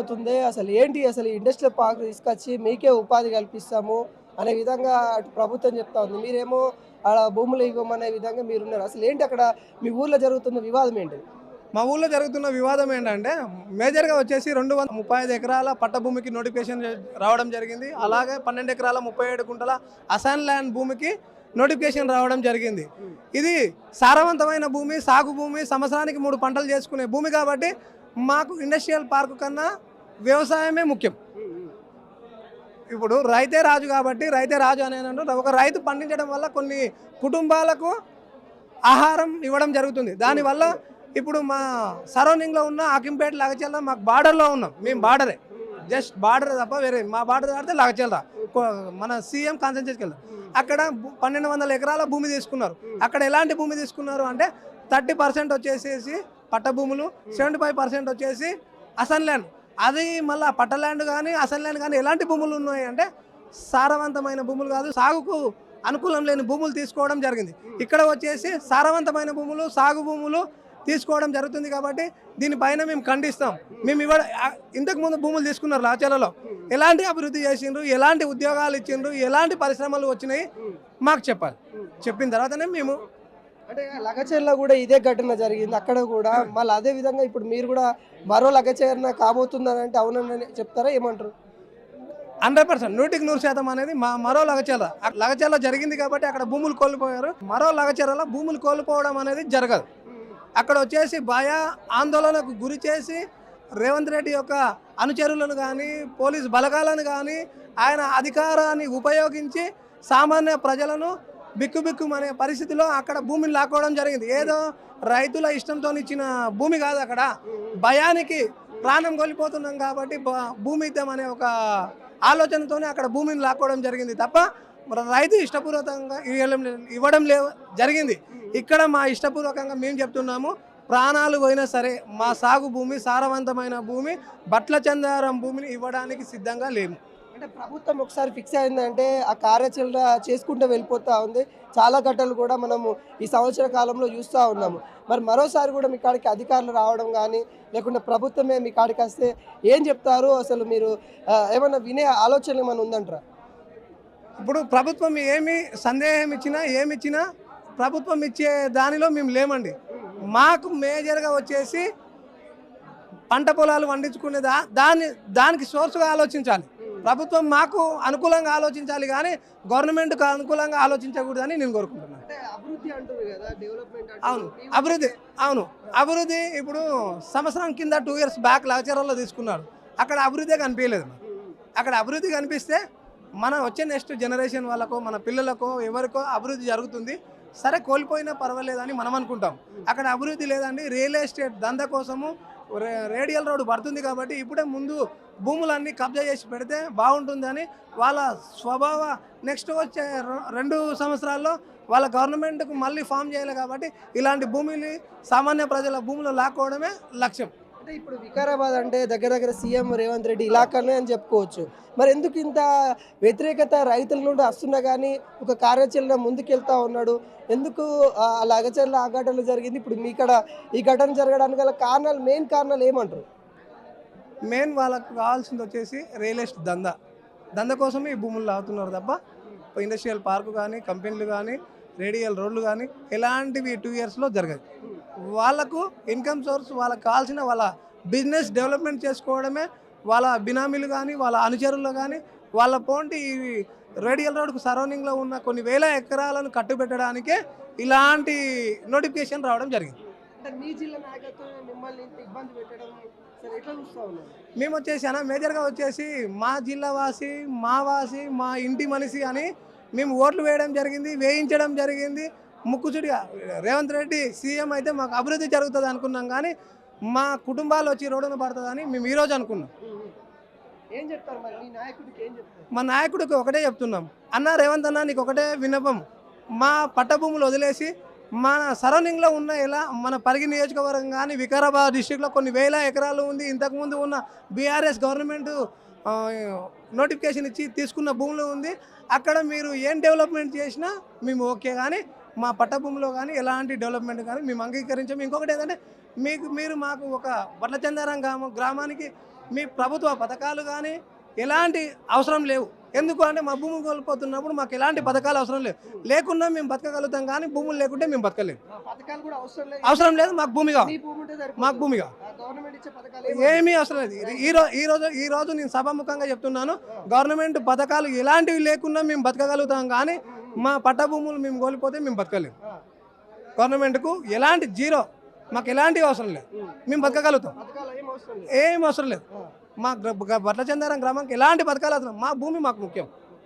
జరగబోతుంది. అసలు industrial park తీసుకొచ్చి మీకే ఉపాధి కల్పిస్తాము అనే విధంగా అటు ప్రభుత్వం చెప్తా ఉంది. మీరేమో ఆడ భూములు ఇవ్వమనే విధంగా మీరున్నారు. అసలేంటి అక్కడ మీ ఊర్లో జరుగుతున్న వివాదం ఏంటి? మా ఊళ్ళో జరుగుతున్న వివాదం ఏంటంటే మేజర్గా వచ్చేసి 235 ఎకరాల పట్టభూమికి నోటిఫికేషన్ రావడం జరిగింది. అలాగే 12 ఎకరాల 37 గుంటల అసైన్ ల్యాండ్ భూమికి నోటిఫికేషన్ రావడం జరిగింది. ఇది సారవంతమైన భూమి, సాగు భూమి, సంవత్సరానికి 3 పంటలు చేసుకునే భూమి కాబట్టి మాకు ఇండస్ట్రియల్ పార్కు కన్నా వ్యవసాయమే ముఖ్యం. ఇప్పుడు రైతే రాజు కాబట్టి రైతే రాజు అనే ఒక రైతు పండించడం వల్ల కొన్ని కుటుంబాలకు ఆహారం ఇవ్వడం జరుగుతుంది. దానివల్ల ఇప్పుడు మా సరౌండింగ్లో ఉన్న అకింపేట లగచెల్ల మాకు బార్డర్లో ఉన్నాం. మేము బార్డరే, జస్ట్ బార్డర్ తప్ప వేరే మా బార్డర్ దాటితే లగచెల్ల మన సీఎం కాన్సెన్ట్రేట్కి వెళ్దాం. అక్కడ 1200 ఎకరాల భూమి తీసుకున్నారు. అక్కడ ఎలాంటి భూమి తీసుకున్నారు అంటే 30% వచ్చేసేసి పట్ట భూములు, 75% వచ్చేసి అసైన్ ల్యాండ్. అది మళ్ళీ పట్ట ల్యాండ్ కానీ అసైన్ ల్యాండ్ కానీ ఎలాంటి భూములు ఉన్నాయి అంటే సారవంతమైన భూములు కాదు, సాగుకు అనుకూలం లేని భూములు తీసుకోవడం జరిగింది. ఇక్కడ వచ్చేసి సారవంతమైన భూములు, సాగు భూములు తీసుకోవడం జరుగుతుంది. కాబట్టి దీనిపైన మేము ఖండిస్తాం. మేము ఇంతకుముందు భూములు తీసుకున్నారు లాచర్లలో, ఎలాంటి అభివృద్ధి చేసిండ్రు, ఎలాంటి ఉద్యోగాలు ఇచ్చిండ్రు, ఎలాంటి పరిశ్రమలు వచ్చినాయి మాకు చెప్పాలి. చెప్పిన తర్వాతనే మేము అంటే లగచర్ల కూడా ఇదే ఘటన జరిగింది. అక్కడ కూడా మళ్ళీ అదే విధంగా ఇప్పుడు మీరు కూడా మరో లగచర్న కాబోతుందని అంటే అవునని చెప్తారా, ఏమంటారు? 100%, 100% అనేది మరో లగచర్ల జరిగింది కాబట్టి అక్కడ భూములు కోల్పోయారు. మరో లగచర్ల భూములు కోల్పోవడం అనేది జరగదు. అక్కడ వచ్చేసి భయ ఆందోళనకు గురి చేసి రేవంత్ రెడ్డి యొక్క అనుచరులను కానీ పోలీస్ బలగాలను కానీ ఆయన అధికారాన్ని ఉపయోగించి సామాన్య ప్రజలను బిక్కుబిక్కుమనే పరిస్థితిలో అక్కడ భూమిని లాక్కోవడం జరిగింది. ఏదో రైతుల ఇష్టంతో ఇచ్చిన భూమి కాదు, అక్కడ భయానికి ప్రాణం కోల్పోతున్నాం కాబట్టి భూమి ఇద్దామనే ఒక ఆలోచనతోనే అక్కడ భూమిని లాక్కోవడం జరిగింది తప్ప రైతు ఇష్టపూర్వకంగా ఇవ్వడం జరిగింది. ఇక్కడ మా ఇష్టపూర్వకంగా మేము చెప్తున్నాము, ప్రాణాలు పోయినా సరే మా సాగు భూమి, సారవంతమైన భూమి, బట్ల చందారం భూమిని ఇవ్వడానికి సిద్ధంగా లేము. అంటే ప్రభుత్వం ఒకసారి ఫిక్స్ అయిందంటే ఆ కార్యాచరణ చేసుకుంటూ వెళ్ళిపోతూ ఉంది. చాలా ఘటనలు కూడా మనము ఈ సంవత్సర కాలంలో చూస్తూ ఉన్నాము. మరి మరోసారి కూడా మీ కాడికి అధికారులు రావడం కానీ లేకుంటే ప్రభుత్వమే మీ కాడికి వస్తే ఏం చెప్తారు? అసలు మీరు ఏమన్నా వినే ఆలోచన ఏమైనా ఉందంటారా? ఇప్పుడు ప్రభుత్వం ఏమి సందేహం ఇచ్చినా ఏమిచ్చినా ప్రభుత్వం ఇచ్చే దానిలో మేము లేమండి. మాకు మేజర్గా వచ్చేసి పంట పొలాలు పండించుకునే దానికి సోర్స్గా ఆలోచించాలి. ప్రభుత్వం మాకు అనుకూలంగా ఆలోచించాలి కానీ గవర్నమెంట్కి అనుకూలంగా ఆలోచించకూడదని నేను కోరుకుంటున్నాను. అవును, అభివృద్ధి ఇప్పుడు సంవత్సరం కింద 2 years బ్యాక్ లగచర్లలో తీసుకున్నాడు. అక్కడ అభివృద్ధి కనిపించలేదు. అక్కడ అభివృద్ధి కనిపిస్తే మన వచ్చే నెక్స్ట్ జనరేషన్ వాళ్ళకో మన పిల్లలకో ఎవరికో అభివృద్ధి జరుగుతుంది. సరే కోల్పోయినా పర్వాలేదని మనం అనుకుంటాం. అక్కడ అభివృద్ధి లేదండి. రియల్ ఎస్టేట్ దందా కోసము రేడియల్ రోడ్డు పడుతుంది కాబట్టి ఇప్పుడే ముందు భూములన్నీ కబ్జా చేసి పెడితే బాగుంటుందని వాళ్ళ స్వభావ నెక్స్ట్ వచ్చే 2 సంవత్సరాల్లో వాళ్ళ గవర్నమెంట్కు మళ్ళీ ఫామ్ చేయాలి. కాబట్టి ఇలాంటి భూమిని సామాన్య ప్రజల భూములు లాక్కోవడమే లక్ష్యం. అంటే ఇప్పుడు వికారాబాద్ అంటే దగ్గర సీఎం రేవంత్ రెడ్డి ఇలాకానే అని చెప్పుకోవచ్చు. మరి ఎందుకు ఇంత వ్యతిరేకత రైతుల నుండి వస్తున్నా కానీ ఒక కార్యాచరణ ముందుకెళ్తా ఉన్నాడు? ఎందుకు లగచర్ల ఆ ఘటనలు జరిగింది, ఇప్పుడు మీ ఇక్కడ ఈ ఘటన జరగడానికి గల కారణాలు, మెయిన్ కారణాలు ఏమంటారు? మెయిన్ వాళ్ళకు కావాల్సింది వచ్చేసి రియల్ ఎస్టేట్ దందా కోసమే ఈ భూములు లాగుతున్నారు తప్ప ఇండస్ట్రియల్ పార్కు కానీ కంపెనీలు కానీ రేడియల్ రోడ్లు కానీ ఎలాంటివి 2 yearsలో జరగదు. వాళ్ళకు ఇన్కమ్ సోర్స్ వాళ్ళకి కావాల్సిన వాళ్ళ బిజినెస్ డెవలప్మెంట్ చేసుకోవడమే. వాళ్ళ బినామీలు కానీ వాళ్ళ అనుచరులు కానీ వాళ్ళ పోంటి రేడియల్ రోడ్కు సరౌండింగ్లో ఉన్న కొన్ని వేల ఎకరాలను కట్టుబెట్టడానికే ఇలాంటి నోటిఫికేషన్ రావడం జరిగింది. మేము వచ్చేసి మేజర్గా వచ్చేసి మా జిల్లా వాసి, మా ఇంటి మనిషి అని మేము ఓట్లు వేయడం జరిగింది, వేయించడం జరిగింది. ముక్కుచుడిగా రేవంత్ రెడ్డి సీఎం అయితే మాకు అభివృద్ధి జరుగుతుంది అనుకున్నాం కానీ మా కుటుంబాలు వచ్చి రోడ్డున పడుతుందని మేము ఈరోజు అనుకున్నాం. ఏం చెప్తారు మరి మీ నాయకుడికి? ఏం చెప్తారు? మా నాయకుడికి ఒకటే చెప్తున్నాం, అన్న రేవంత్ అన్న నీకు ఒకటే విన్నపం, మా పట్టభూములు వదిలేసి మన సరౌండింగ్లో ఉన్న మన పరిగి నియోజకవర్గం కానీ వికారాబాద్ డిస్టిక్లో కొన్ని వేల ఎకరాలు ఉంది. ఇంతకుముందు ఉన్న బీఆర్ఎస్ గవర్నమెంట్ నోటిఫికేషన్ ఇచ్చి తీసుకున్న భూములు ఉంది. అక్కడ మీరు ఏం డెవలప్మెంట్ చేసినా మేము ఓకే, కానీ మా పట్టభూమిలో కానీ ఎలాంటి డెవలప్మెంట్ కానీ మేము అంగీకరించాము. ఇంకొకటి ఏంటంటే మీరు మాకు ఒక బట్లచందారం గ్రామానికి మీ ప్రభుత్వ పథకాలు కానీ ఎలాంటి అవసరం లేవు. ఎందుకు అంటే మా భూమి కోల్పోతున్నప్పుడు మాకు ఎలాంటి పథకాలు అవసరం లేవు. లేకున్నా మేము బతకగలుగుతాం, కానీ భూములు లేకుంటే మేము బతకలేము. పథకాలు కూడా అవసరం లేదు, మాకు భూమి కావాలి. మీ భూమి ఉంటే సరిపోతుంది. మాకు భూమి కావాలి, గవర్నమెంట్ ఇచ్చే పథకాలు ఏమీ అవసరం లేదు. ఈ రోజు నేను సభాముఖంగా చెప్తున్నాను, గవర్నమెంట్ పథకాలు ఎలాంటివి లేకున్నా మేము బతకగలుగుతాం, కానీ మా పట్ట భూములు మేము కోల్పోతే మేము బతకలేము. గవర్నమెంట్కు ఎలాంటి జీరో, మాకు ఎలాంటివి అవసరం లేదు, మేము బతకగలుగుతాం, పథకాలు ఏం అవసరం లేదు. ఏం అవసరం లేదు. మా బట్ల చందారం గ్రామానికి ఎలాంటి పథకాలు అవసరం, మా భూమి మాకు ముఖ్యం.